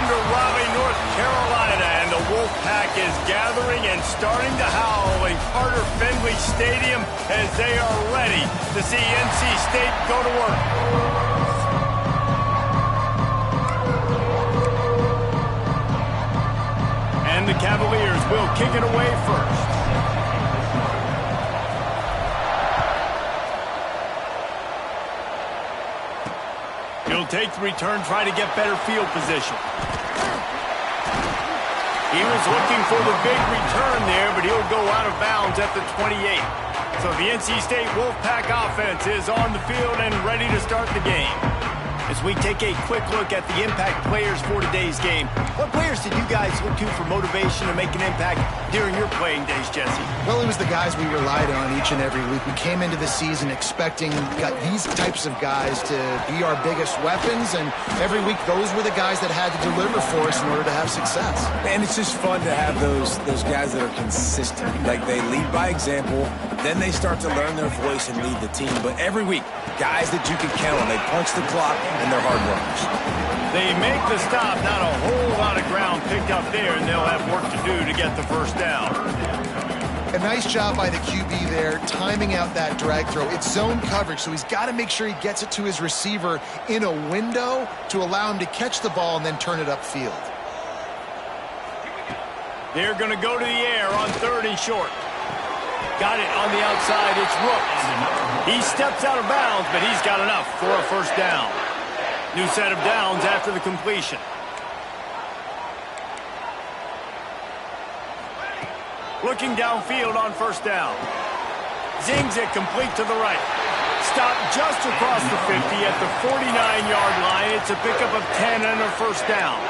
Welcome to Raleigh, North Carolina, and the Wolfpack is gathering and starting to howl in Carter Finley Stadium as they are ready to see NC State go to work. And the Cavaliers will kick it away first. He'll take the return, try to get better field position. He was looking for the big return there, but he'll go out of bounds at the 28. So the NC State Wolfpack offense is on the field and ready to start the game. As we take a quick look at the impact players for today's game, what players did you guys look to for motivation to make an impact during your playing days, Jesse? Well, it was the guys we relied on each and every week. We came into the season expecting these types of guys to be our biggest weapons, and every week those were the guys that had to deliver for us in order to have success. And it's just fun to have those guys that are consistent. Like, they lead by example, then they start to learn their voice and lead the team. But every week, guys that you can count on, they punch the clock, and they're hard workers. They make the stop, not a whole lot of ground picked up there, and they'll have work to do to get the first down. A nice job by the QB there, timing out that drag throw. It's zone coverage, so he's got to make sure he gets it to his receiver in a window to allow him to catch the ball and then turn it upfield. They're going to go to the air on 3rd and short. Got it on the outside. It's Rooks. He steps out of bounds, but he's got enough for a first down. New set of downs after the completion. Looking downfield on first down. Zings it complete to the right. Stop just across the 50 at the 49-yard line. It's a pickup of 10 and a first down.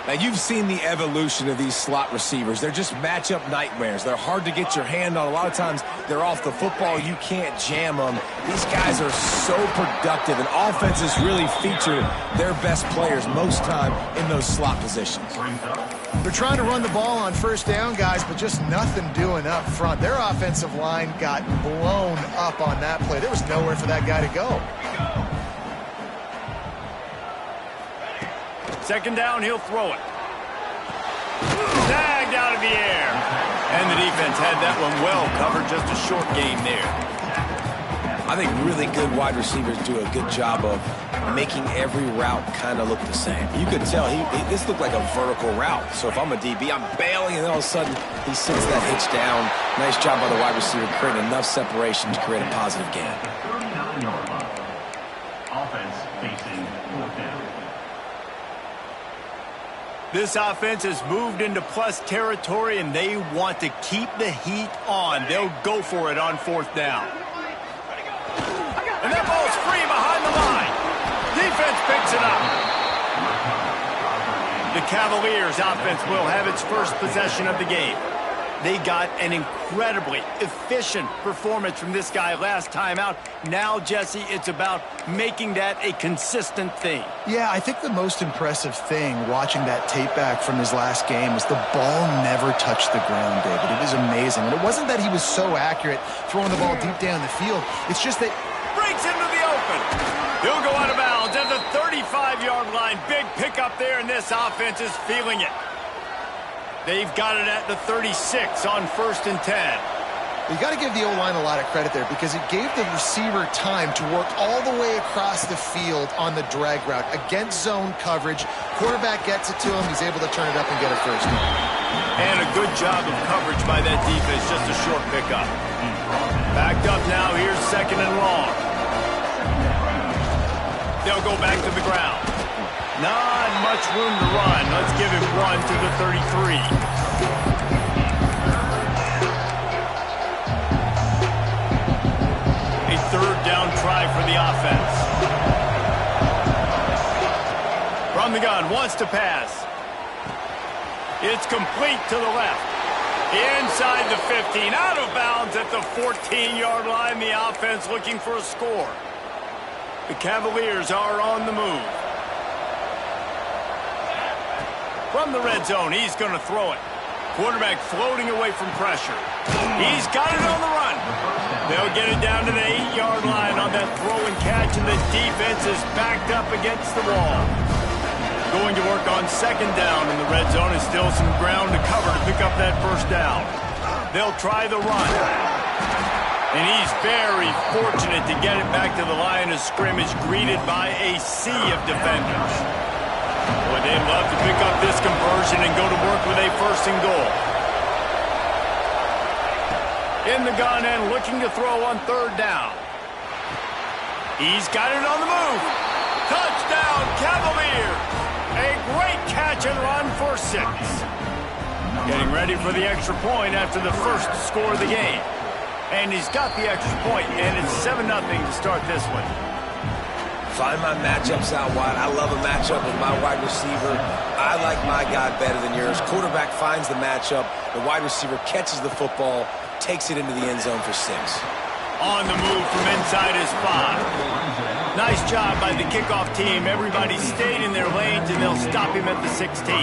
Now, you've seen the evolution of these slot receivers. They're just matchup nightmares. They're hard to get your hand on. A lot of times, they're off the football. You can't jam them. These guys are so productive, and offenses really feature their best players most time in those slot positions. They're trying to run the ball on first down, guys, but just nothing doing up front. Their offensive line got blown up on that play. There was nowhere for that guy to go. Second down, he'll throw it. Tagged out of the air. And the defense had that one well covered. Just a short game there. I think really good wide receivers do a good job of making every route kind of look the same. You could tell this looked like a vertical route. So if I'm a DB, I'm bailing, and then all of a sudden he sends that hitch down. Nice job by the wide receiver creating enough separation to create a positive gain. Offense facing 4th down. This offense has moved into plus territory, and they want to keep the heat on. They'll go for it on 4th down. And that ball's free behind the line. Defense picks it up. The Cavaliers offense will have its first possession of the game. They got an incredibly efficient performance from this guy last time out. Now, Jesse, it's about making that a consistent thing. Yeah, I think the most impressive thing watching that tape back from his last game was the ball never touched the ground, David. It was amazing. And it wasn't that he was so accurate throwing the ball deep down the field. It's just that breaks into the open. He'll go out of bounds at the 35-yard line. Big pickup there, and this offense is feeling it. They've got it at the 36 on 1st and 10. You got to give the O-line a lot of credit there because it gave the receiver time to work all the way across the field on the drag route against zone coverage. Quarterback gets it to him. He's able to turn it up and get a first down. And a good job of coverage by that defense. Just a short pickup. Backed up now. Here's 2nd and long. They'll go back to the ground. Not much room to run. Let's give him one to the 33. A 3rd down try for the offense. From the gun, wants to pass. It's complete to the left. Inside the 15, out of bounds at the 14-yard line. The offense looking for a score. The Cavaliers are on the move. From the red zone, he's going to throw it. Quarterback floating away from pressure. He's got it on the run. They'll get it down to the 8-yard line on that throw and catch, and the defense is backed up against the wall. going to work on second down in the red zone, and still some ground to cover to pick up that first down. They'll try the run. And he's very fortunate to get it back to the line of scrimmage, greeted by a sea of defenders. Boy, they'd love to pick up this conversion and go to work with a first and goal. In the gun and looking to throw on third down. He's got it on the move. Touchdown, Cavaliers! A great catch and run for 6. Getting ready for the extra point after the first score of the game. And he's got the extra point, and it's 7-0 to start this one. Find my matchups out wide. I love a matchup with my wide receiver. I like my guy better than yours. Quarterback finds the matchup. The wide receiver catches the football, takes it into the end zone for 6. On the move from inside his 5. Nice job by the kickoff team. Everybody stayed in their lanes, and they'll stop him at the 16.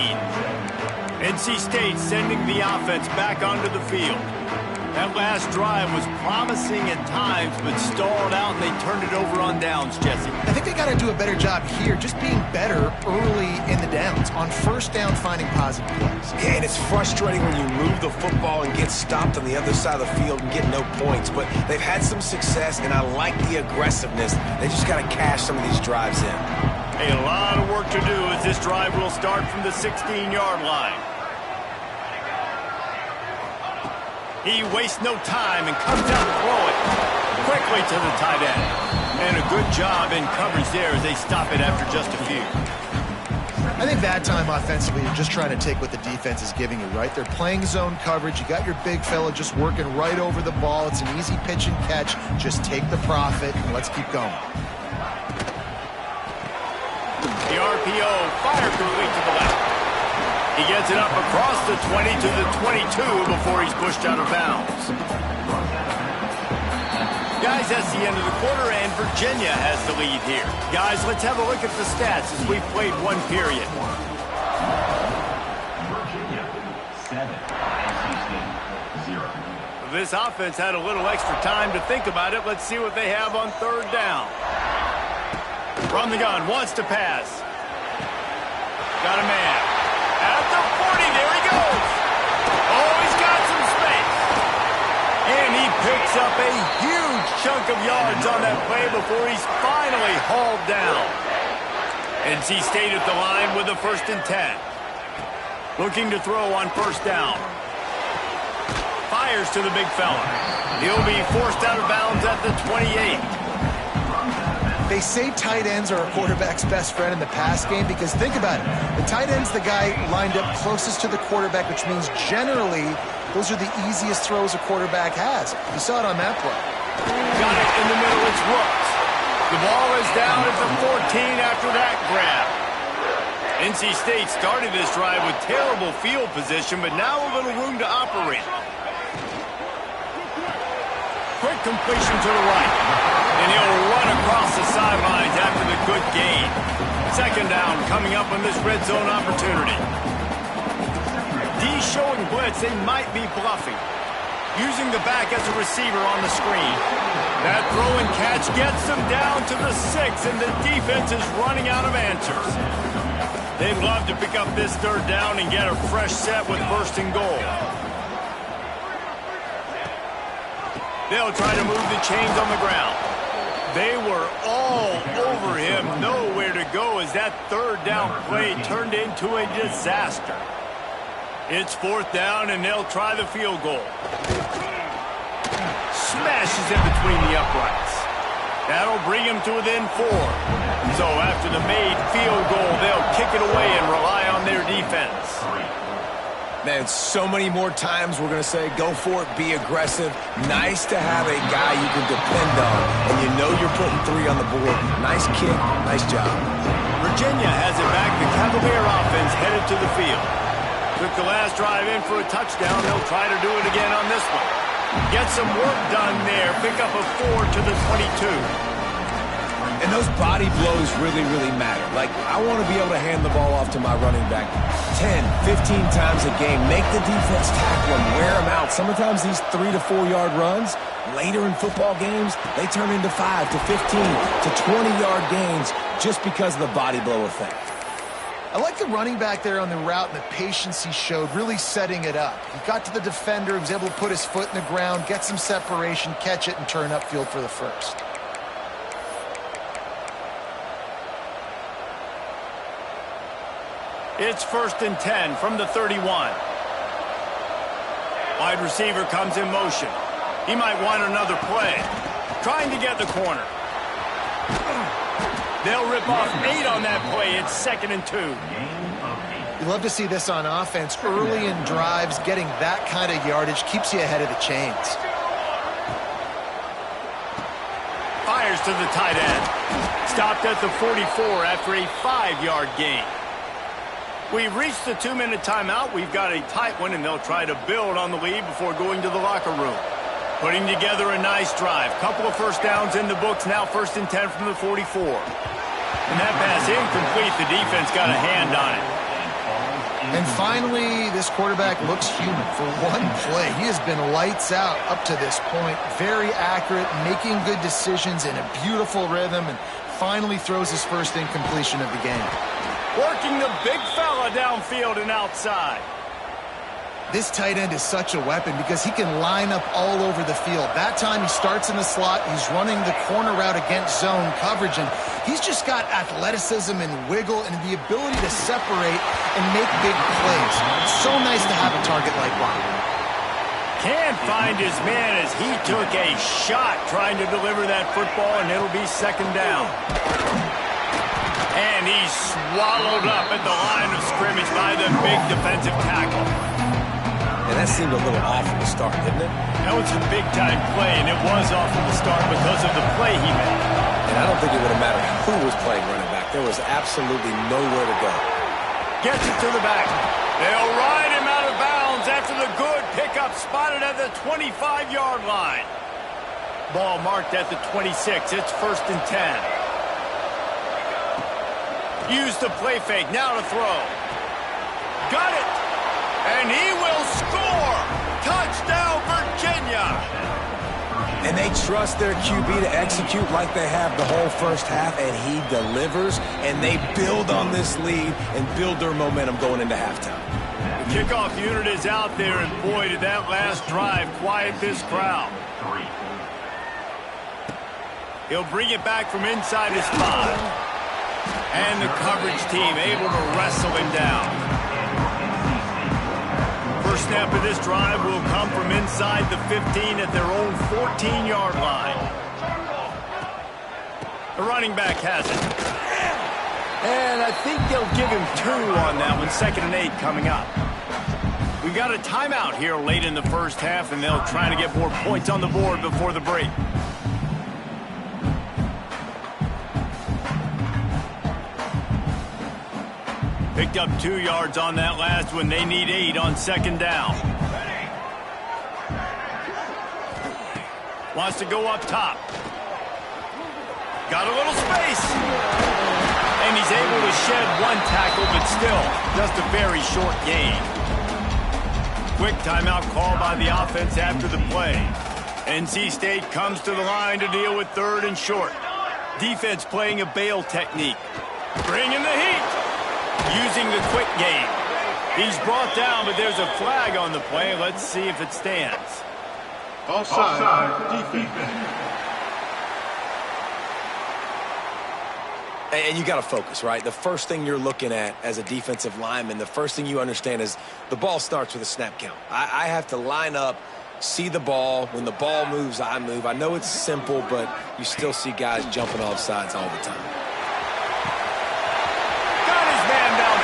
NC State sending the offense back onto the field. That last drive was promising at times, but stalled out, and they turned it over on downs, Jesse. I think they got to do a better job here, just being better early in the downs. On first down, finding positive plays. Yeah, and it's frustrating when you move the football and get stopped on the other side of the field and get no points. But they've had some success, and I like the aggressiveness. They just got to cash some of these drives in. A lot of work to do as this drive will start from the 16-yard line. He wastes no time and comes out to throw it quickly to the tight end. And a good job in coverage there as they stop it after just a few. I think that time offensively, you're just trying to take what the defense is giving you, right? They're playing zone coverage. You got your big fella just working right over the ball. It's an easy pitch and catch. Just take the profit and let's keep going. The RPO fired quickly to the left. He gets it up across the 20 to the 22 before he's pushed out of bounds. Guys, that's the end of the quarter, and Virginia has the lead here. Guys, let's have a look at the stats as we've played one period. Virginia, 7. NC State, 0. This offense had a little extra time to think about it. Let's see what they have on third down. From the gun, wants to pass. Got a man. At the 40, there he goes. Oh, he's got some space. And he picks up a huge chunk of yards on that play before he's finally hauled down. NC State at the line with a 1st and 10. Looking to throw on first down. Fires to the big fella. He'll be forced out of bounds at the 28. They say tight ends are a quarterback's best friend in the pass game because think about it. The tight end's the guy lined up closest to the quarterback, which means generally those are the easiest throws a quarterback has. You saw it on that play. Got it in the middle. It's Rooks. The ball is down at the 14 after that grab. NC State started this drive with terrible field position, but now a little room to operate. Quick completion to the right. And he'll run across the sidelines after the good gain. Second down coming up on this red zone opportunity. D showing blitz. They might be bluffing. Using the back as a receiver on the screen. That throw and catch gets them down to the 6, and the defense is running out of answers. They'd love to pick up this third down and get a fresh set with 1st and goal. They'll try to move the chains on the ground. They were all over him, nowhere to go as that third down play turned into a disaster. It's 4th down, and they'll try the field goal. Smashes in between the uprights. That'll bring him to within 4. So after the made field goal, they'll kick it away and rely on their defense. Man, so many more times we're going to say, go for it, be aggressive. Nice to have a guy you can depend on, and you know you're putting 3 on the board. Nice kick, nice job. Virginia has it back. The Cavalier offense headed to the field. Took the last drive in for a touchdown. They'll try to do it again on this one. Get some work done there. Pick up a 4 to the 22. And those body blows really, really matter. Like, I want to be able to hand the ball off to my running back 10, 15 times a game. Make the defense tackle him, wear him out. Sometimes these 3 to 4 yard runs, later in football games, they turn into 5 to 15 to 20 yard gains just because of the body blow effect. I like the running back there on the route and the patience he showed, really setting it up. He got to the defender, he was able to put his foot in the ground, get some separation, catch it, and turn upfield for the first. It's 1st and 10 from the 31. Wide receiver comes in motion. He might want another play. Trying to get the corner. They'll rip off 8 on that play. It's 2nd and 2. You love to see this on offense. Early in drives, getting that kind of yardage keeps you ahead of the chains. Fires to the tight end. Stopped at the 44 after a 5-yard gain. We've reached the 2-minute timeout. We've got a tight one, and they'll try to build on the lead before going to the locker room. Putting together a nice drive. Couple of first downs in the books. Now 1st and 10 from the 44. And that pass incomplete. The defense got a hand on it. And finally, this quarterback looks human. For one play, he has been lights out up to this point. Very accurate, making good decisions in a beautiful rhythm, and finally throws his first incompletion of the game. Working the big fella downfield and outside. This tight end is such a weapon because he can line up all over the field. That time he starts in the slot, he's running the corner route against zone coverage, and he's just got athleticism and wiggle and the ability to separate and make big plays. It's so nice to have a target like Ron. Can't find his man as he took a shot trying to deliver that football, and it'll be 2nd down. And he's swallowed up at the line of scrimmage by the big defensive tackle. And that seemed a little off from the start, didn't it? That was a big-time play, and it was off from the start because of the play he made. And I don't think it would have mattered who was playing running back. There was absolutely nowhere to go. Gets it to the back. They'll ride him out of bounds after the good pickup spotted at the 25-yard line. Ball marked at the 26. It's 1st and 10. Use the play fake. Now to throw. Got it. And he will score. Touchdown, Virginia. And they trust their QB to execute like they have the whole first half, and he delivers, and they build on this lead and build their momentum going into halftime. The kickoff unit is out there, and boy, did that last drive quiet this crowd. He'll bring it back from inside his 5. And the coverage team able to wrestle him down. First snap of this drive will come from inside the 15 at their own 14-yard line. The running back has it. And I think they'll give him 2 on that one. 2nd and 8 coming up. We've got a timeout here late in the first half, and they'll try to get more points on the board before the break. Picked up 2 yards on that last one. They need 8 on 2nd down. Wants to go up top. Got a little space. And he's able to shed 1 tackle, but still just a very short gain. Quick timeout call by the offense after the play. NC State comes to the line to deal with 3rd and short. Defense playing a bail technique. Bringing the heat. Using the quick game. He's brought down, but there's a flag on the play. Let's see if it stands. Offside, defense. And you got to focus, right? The first thing you're looking at as a defensive lineman, the first thing you understand is the ball starts with a snap count. I have to line up, see the ball. When the ball moves, I move. I know it's simple, but you still see guys jumping off sides all the time.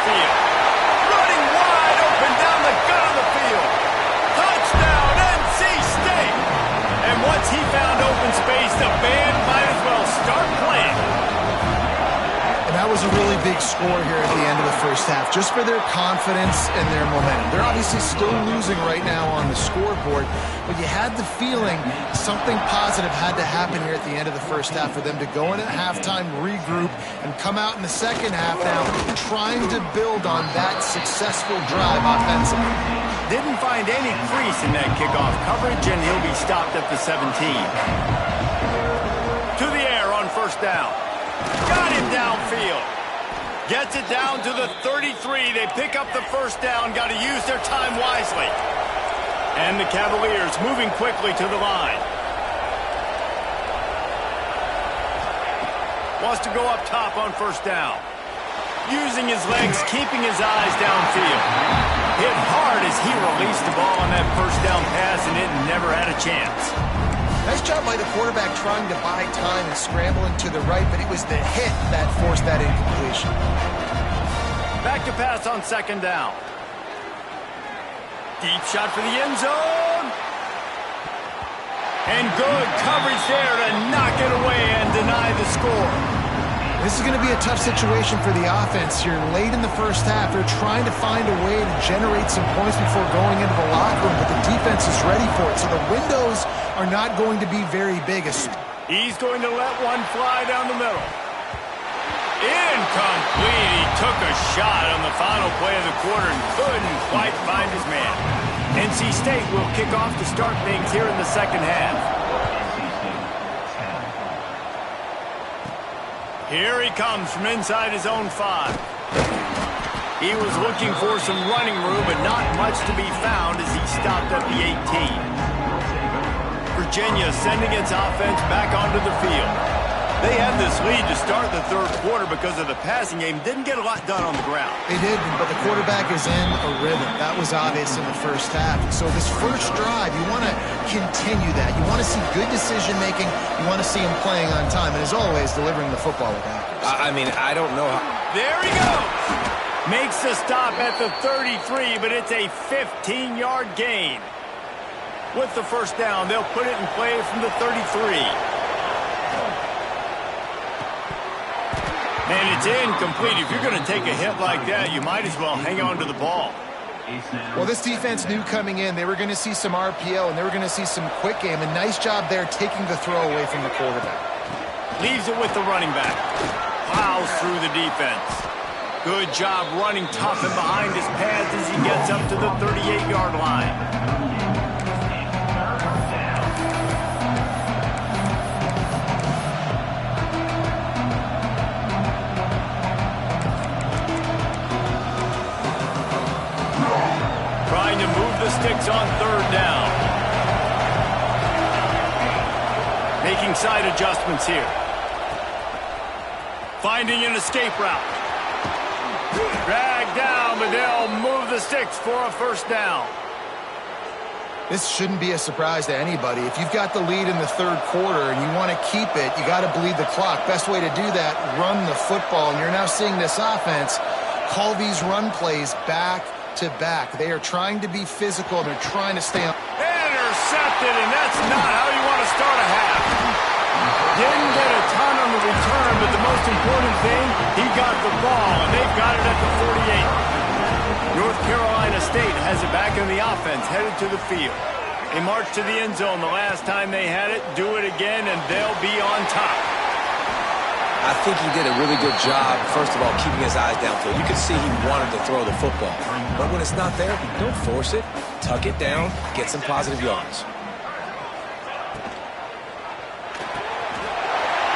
Running wide open down the gut of the field. Touchdown, NC State. And once he found open space, the band might as well start playing. And that was a really big score here at the end of the first half, just for their confidence and their momentum. They're obviously still losing right now on the scoreboard, but you had the feeling something positive had to happen here at the end of the first half for them to go in at halftime, regroup, and come out in the second half now trying to build on that successful drive offensively. Didn't find any crease in that kickoff coverage, and he'll be stopped at the 17. To the air on 1st down. Got him downfield. Gets it down to the 33. They pick up the first down. Got to use their time wisely. And the Cavaliers moving quickly to the line. Wants to go up top on first down. Using his legs, keeping his eyes downfield. Hit hard as he released the ball on that first down pass, and it never had a chance. Nice job by the quarterback trying to buy time and scrambling to the right, but it was the hit that forced that incompletion. Back to pass on second down. Deep shot for the end zone. And good coverage there to knock it away and deny the score. This is going to be a tough situation for the offense here. Late in the first half, they're trying to find a way to generate some points before going into the locker room, but the defense is ready for it, so the windows are not going to be very big. He's going to let one fly down the middle. Incomplete. He took a shot on the final play of the quarter and couldn't quite find his man. NC State will kick off to start things here in the second half. Here he comes from inside his own 5. He was looking for some running room, but not much to be found as he stopped at the 18. Virginia sending its offense back onto the field. They had this lead to start the third quarter because of the passing game. Didn't get a lot done on the ground. They did, but the quarterback is in a rhythm. That was obvious in the first half. So this first drive, you want to continue that. You want to see good decision-making. You want to see him playing on time. And as always, delivering the football with accuracy. I mean, I don't know how. There he goes. Makes the stop at the 33, but it's a 15-yard gain. With the first down, they'll put it in play from the 33. And it's incomplete. If you're going to take a hit like that, you might as well hang on to the ball. Well, this defense knew coming in they were going to see some RPO and they were going to see some quick game. A nice job there taking the throw away from the quarterback. Leaves it with the running back. Plows through the defense. Good job running tough and behind his pads as he gets up to the 38-yard line. Trying to move the sticks on third down. Making side adjustments here. Finding an escape route. Dragged down, but they'll move the sticks for a first down. This shouldn't be a surprise to anybody. If you've got the lead in the third quarter and you want to keep it, you got to bleed the clock. Best way to do that, run the football. And you're now seeing this offense call these run plays back to back. They are trying to be physical. They're trying to stay on. Intercepted, and that's not how you want to start a half. Didn't get a ton on the return, but the most important thing, he got the ball, and they've got it at the 48. North Carolina State has it back in the offense, headed to the field. They marched to the end zone the last time they had it, do it again, and they'll be on top. I think he did a really good job, first of all, keeping his eyes downfield. You could see he wanted to throw the football. But when it's not there, don't force it. Tuck it down, get some positive yards.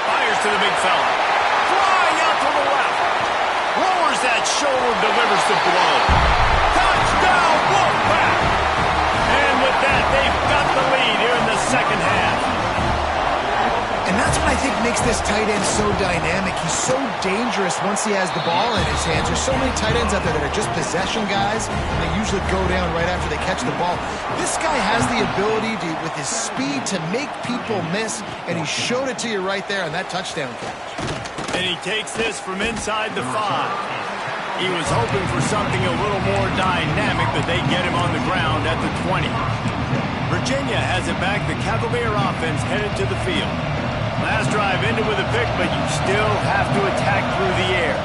Fires to the big fella. Flying out to the left. Lowers that shoulder, delivers the blow. Touchdown, Wolfpack! And with that, they've got the lead here in the second half. And that's what I think makes this tight end so dynamic. He's so dangerous once he has the ball in his hands. There's so many tight ends out there that are just possession guys, and they usually go down right after they catch the ball. This guy has the ability to, with his speed, to make people miss, and he showed it to you right there on that touchdown catch. And he takes this from inside the 5. He was hoping for something a little more dynamic, but they get him on the ground at the 20. Virginia has it back. The Cavalier offense headed to the field. Last drive ended with a pick, but you still have to attack through the air.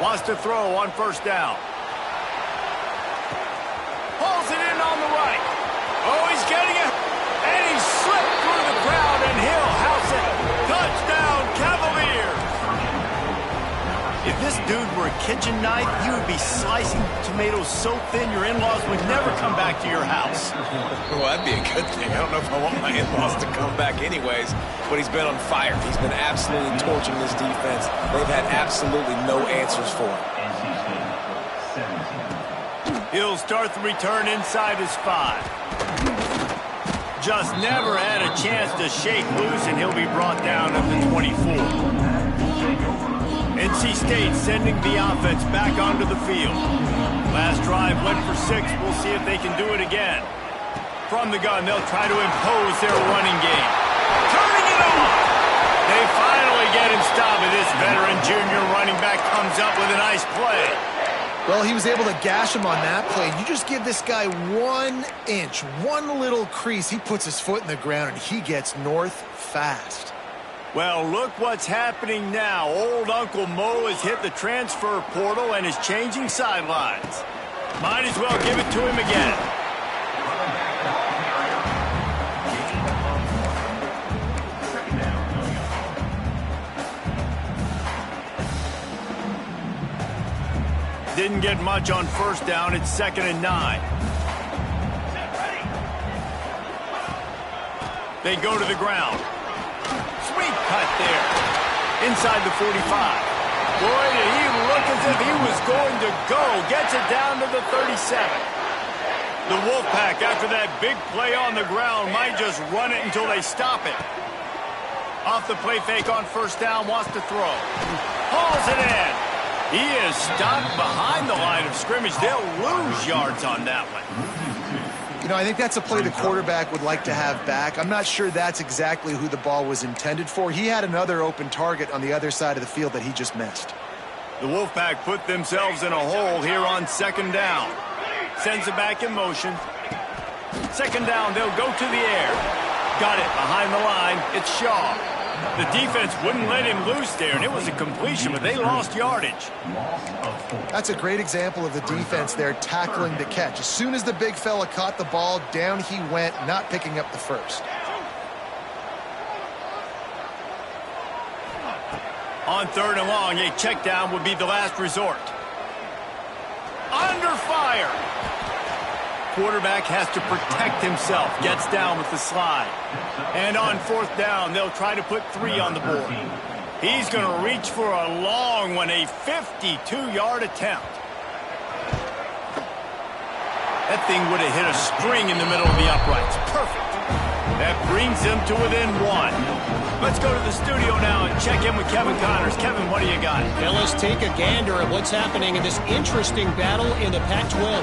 Wants to throw on first down. Pulls it in on the right. Oh, he's getting it. And he slipped through the crowd, and he'll house it. Touchdown, Cavaliers. If this dude were a kitchen knife, you would be slicing tomatoes so thin your in-laws would never come back to your house. Well, that'd be a good thing. I don't know if I want my in-laws to come back anyways, but he's been on fire. He's been absolutely torching this defense. They've had absolutely no answers for him. NC State 17. He'll start the return inside his 5. Just never had a chance to shake loose, and he'll be brought down at the 24. NC State sending the offense back onto the field. Last drive went for 6. We'll see if they can do it again. From the gun, they'll try to impose their running game. Turning it on! They finally get him stopped, and this veteran junior running back comes up with a nice play. Well, he was able to gash him on that play. You just give this guy 1 inch, one little crease. He puts his foot in the ground, and he gets north fast. Well, look what's happening now. Old Uncle Mo has hit the transfer portal and is changing sidelines. Might as well give it to him again. Didn't get much on first down. It's 2nd and 9. They go to the ground. Sweet cut there. Inside the 45. Boy, did he look as if he was going to go. Gets it down to the 37. The Wolfpack, after that big play on the ground, might just run it until they stop it. Off the play fake on first down, wants to throw. Hauls it in. He is stopped behind the line of scrimmage. They'll lose yards on that one. You know, I think that's a play the quarterback would like to have back. I'm not sure that's exactly who the ball was intended for. He had another open target on the other side of the field that he just missed. The Wolfpack put themselves in a hole here on 2nd down. Sends it back in motion. 2nd down, they'll go to the air. Got it behind the line. It's Shaw. The defense wouldn't let him loose there, and it was a completion, but they lost yardage. That's a great example of the defense there tackling the catch. As soon as the big fella caught the ball, down he went, not picking up the first. On 3rd and long, a check down would be the last resort. Under fire. Quarterback has to protect himself. Gets down with the slide. And on 4th down, they'll try to put 3 on the board. He's going to reach for a long one, a 52-yard attempt. That thing would have hit a string in the middle of the uprights. Perfect. That brings them to within 1. Let's go to the studio now and check in with Kevin Connors. Kevin, what do you got? Now let's take a gander at what's happening in this interesting battle in the Pac-12.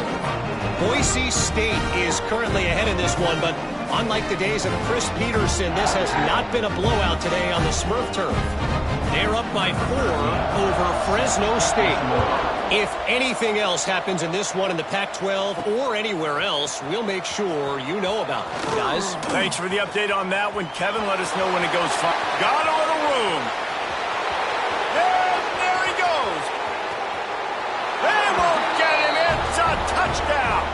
Boise State is currently ahead in this one, but unlike the days of Chris Peterson, this has not been a blowout today on the Smurf turf. They're up by 4 over Fresno State. If anything else happens in this one in the Pac-12 or anywhere else, we'll make sure you know about it, guys. Thanks for the update on that one, Kevin. Let us know when it goes far. Got a little room. And there he goes. They won't get him. It's a touchdown.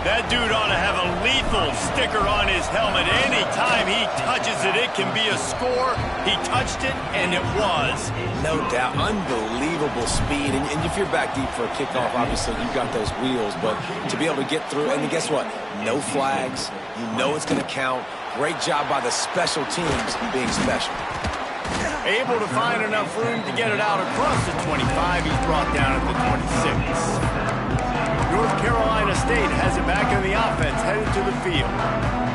That dude ought to have a lethal sticker on his helmet. Anytime he touches it, it can be a score. He touched it, and it was. No doubt. Unbelievable speed. And if you're back deep for a kickoff, obviously you've got those wheels. But to be able to get through, and guess what? No flags. You know it's going to count. Great job by the special teams being special. Able to find enough room to get it out across the 25. He's brought down at the 26. North Carolina State has it back in the offense, headed to the field.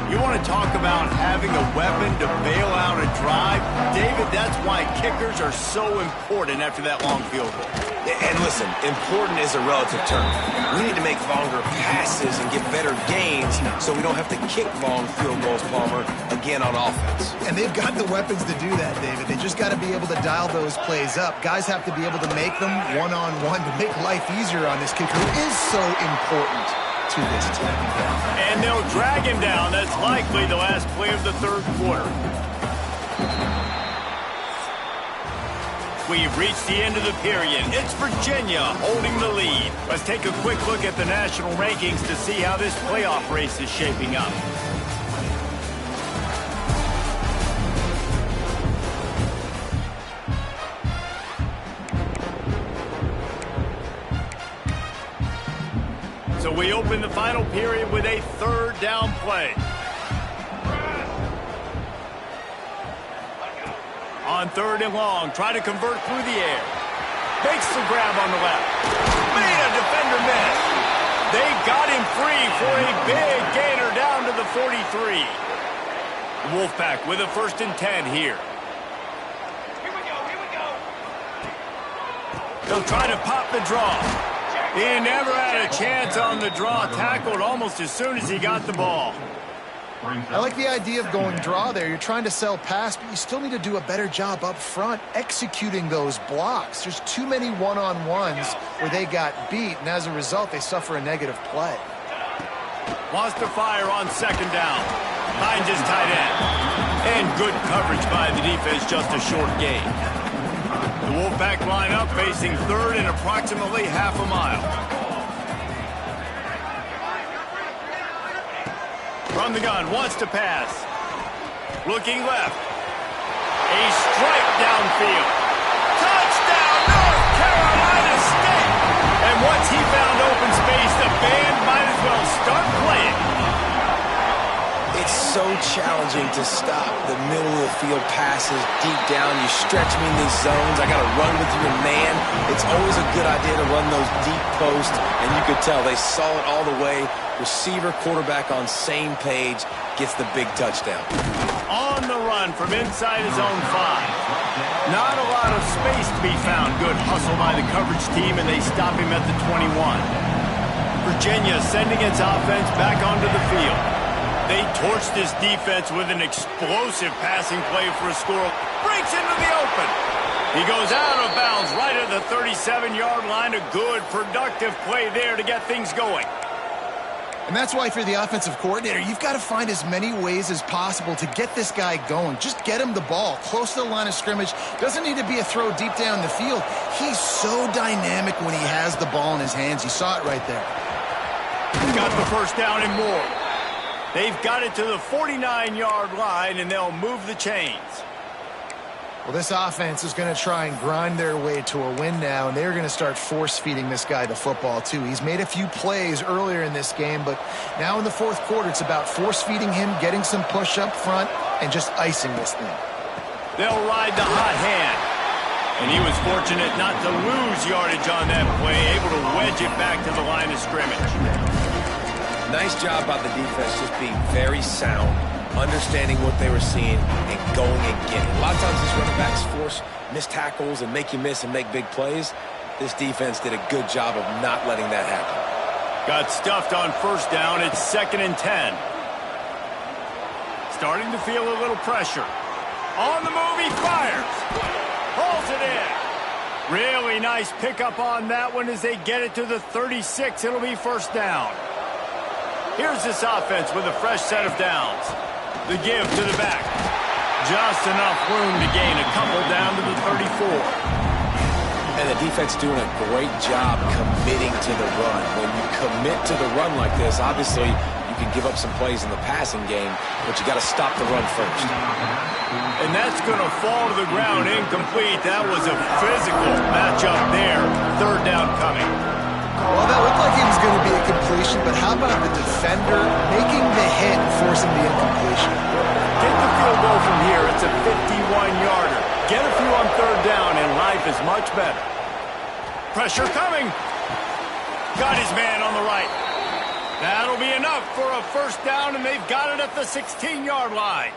You want to talk about having a weapon to bail out a drive? David, that's why kickers are so important after that long field goal. And listen, important is a relative term. We need to make longer passes and get better gains so we don't have to kick long field goals, Palmer, again on offense. And they've got the weapons to do that, David. They just got to be able to dial those plays up. Guys have to be able to make them one-on-one to make life easier on this kicker, who is so important to this team. And they'll drag him down. That's likely the last play of the 3rd quarter. We've reached the end of the period. It's Virginia holding the lead. Let's take a quick look at the national rankings to see how this playoff race is shaping up. So we open the final period with a third down play. On third and long, try to convert through the air. Makes the grab on the left. Made a defender miss. They got him free for a big gainer down to the 43. The Wolfpack with a 1st and 10 here. They'll try to pop the draw. He never had a chance on the draw. Tackled almost as soon as he got the ball. I like the idea of going draw there. You're trying to sell pass, but you still need to do a better job up front executing those blocks. There's too many one-on-ones where they got beat, and as a result, they suffer a negative play. Wants to fire on 2nd down. Finds his tight end. And good coverage by the defense, just a short gain. The Wolfpack line up facing 3rd and approximately half a mile. From the gun, wants to pass. Looking left. A strike downfield. Touchdown, North Carolina State! And once he found open space, the band might as well start playing. It's so challenging to stop the middle of the field passes deep down. You stretch me in these zones. I got to run with your man. It's always a good idea to run those deep posts, and you could tell they saw it all the way. Receiver, quarterback on same page, gets the big touchdown. On the run from inside his own 5. Not a lot of space to be found. Good hustle by the coverage team, and they stop him at the 21. Virginia sending its offense back onto the field. They torched this defense with an explosive passing play for a score. Breaks into the open. He goes out of bounds right at the 37-yard line. A good, productive play there to get things going. And that's why if you're the offensive coordinator, you've got to find as many ways as possible to get this guy going. Just get him the ball close to the line of scrimmage. Doesn't need to be a throw deep down the field. He's so dynamic when he has the ball in his hands. You saw it right there. Got the 1st down and more. They've got it to the 49-yard line, and they'll move the chains. Well, this offense is going to try and grind their way to a win now, and they're going to start force-feeding this guy the football, too. He's made a few plays earlier in this game, but now in the 4th quarter, it's about force-feeding him, getting some push up front, and just icing this thing. They'll ride the hot hand. And he was fortunate not to lose yardage on that play, able to wedge it back to the line of scrimmage. Nice job by the defense, just being very sound, understanding what they were seeing, and going and getting it. A lot of times these running backs force missed tackles and make you miss and make big plays. This defense did a good job of not letting that happen. Got stuffed on 1st down. It's 2nd and 10. Starting to feel a little pressure. On the move, he fires. Pulls it in. Really nice pickup on that one as they get it to the 36. It'll be 1st down. Here's this offense with a fresh set of downs. The give to the back. Just enough room to gain a couple down to the 34. And the defense doing a great job committing to the run. When you commit to the run like this, obviously you can give up some plays in the passing game, but you got to stop the run first. And that's going to fall to the ground incomplete. That was a physical matchup there. 3rd down coming. Well, that looked like it was going to be a completion, but how about the defender making the hit and forcing the incompletion? Get the field goal from here. It's a 51-yarder. Get a few on 3rd down, and life is much better. Pressure coming. Got his man on the right. That'll be enough for a 1st down, and they've got it at the 16-yard line.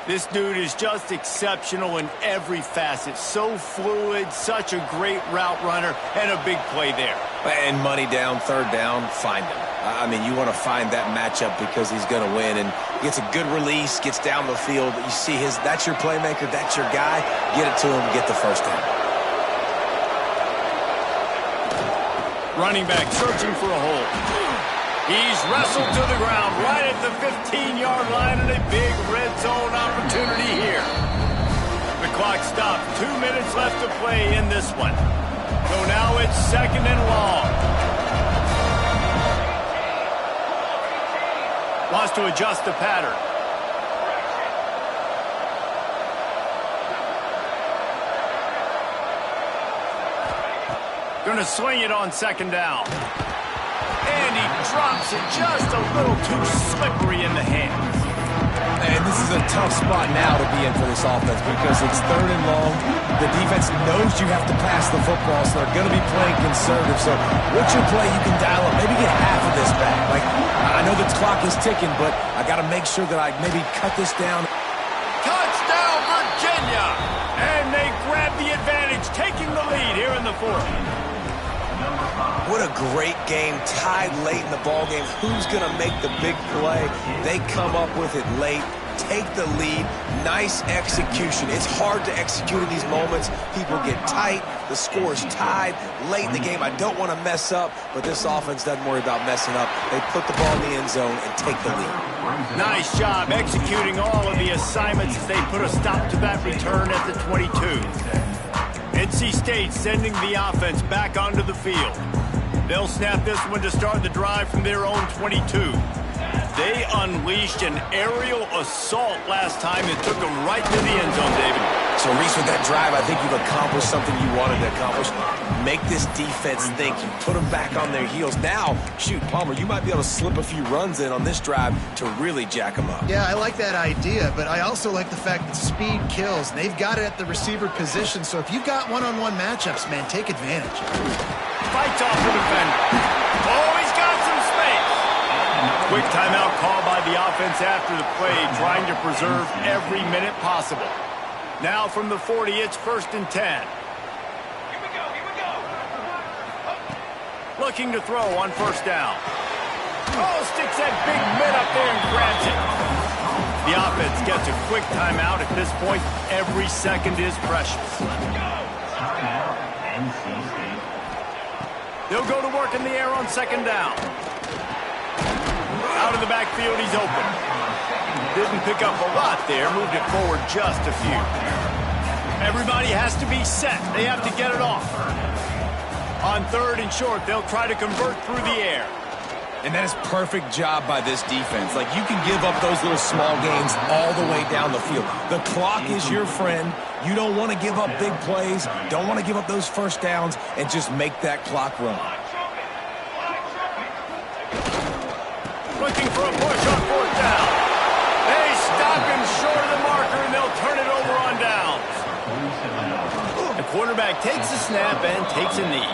This dude is just exceptional in every facet. So fluid, such a great route runner, and a big play there. And money down, 3rd down, find him. I mean, you want to find that matchup because he's going to win. And gets a good release, gets down the field. You see that's your playmaker, that's your guy. Get it to him, get the 1st down. Running back searching for a hole. He's wrestled to the ground right at the 15-yard line, and a big red zone opportunity here. The clock stopped. 2 minutes left to play in this one. So now it's 2nd and long. Wants to adjust the pattern. Going to swing it on 2nd down. And he drops it just a little too slippery in the hands. And this is a tough spot now to be in for this offense because it's 3rd and long. The defense knows you have to pass the football, so they're going to be playing conservative. So what's your play you can dial up? Maybe get half of this back. Like, I know the clock is ticking, but I got to make sure that I maybe cut this down. Touchdown, Virginia! And they grab the advantage, taking the lead here in the 4th. What a great game, tied late in the ball game. Who's going to make the big play? They come up with it late, take the lead. Nice execution. It's hard to execute in these moments. People get tight. The score is tied late in the game. I don't want to mess up, but this offense doesn't worry about messing up. They put the ball in the end zone and take the lead. Nice job executing all of the assignments as they put a stop to that return at the 22. NC State sending the offense back onto the field. They'll snap this one to start the drive from their own 22. They unleashed an aerial assault last time and took them right to the end zone, David. So, Reese, with that drive, I think you've accomplished something you wanted to accomplish. Make this defense think. You put them back on their heels. Now, shoot, Palmer, you might be able to slip a few runs in on this drive to really jack them up. Yeah, I like that idea, but I also like the fact that speed kills. They've got it at the receiver position, so if you've got one-on-one matchups, man, take advantage. Fights off the defender. Oh, he's got some space. Quick timeout call by the offense after the play, trying to preserve every minute possible. Now from the 40, it's 1st and 10. Here we go. Looking to throw on 1st down. Oh, sticks that big mid up there and grabs it. The offense gets a quick timeout. At this point, every second is precious. Timeout, NC State. They'll go to work in the air on 2nd down. Out of the backfield, he's open. Didn't pick up a lot there, moved it forward just a few. Everybody has to be set. They have to get it off. On 3rd and short, they'll try to convert through the air. And that is perfect job by this defense. Like, you can give up those little small gains all the way down the field. The clock is your friend. You don't want to give up big plays. Don't want to give up those 1st downs and just make that clock run. Looking for a push on 4th down. They stop him short of the marker, and they'll turn it over on downs. The quarterback takes the snap and takes a knee.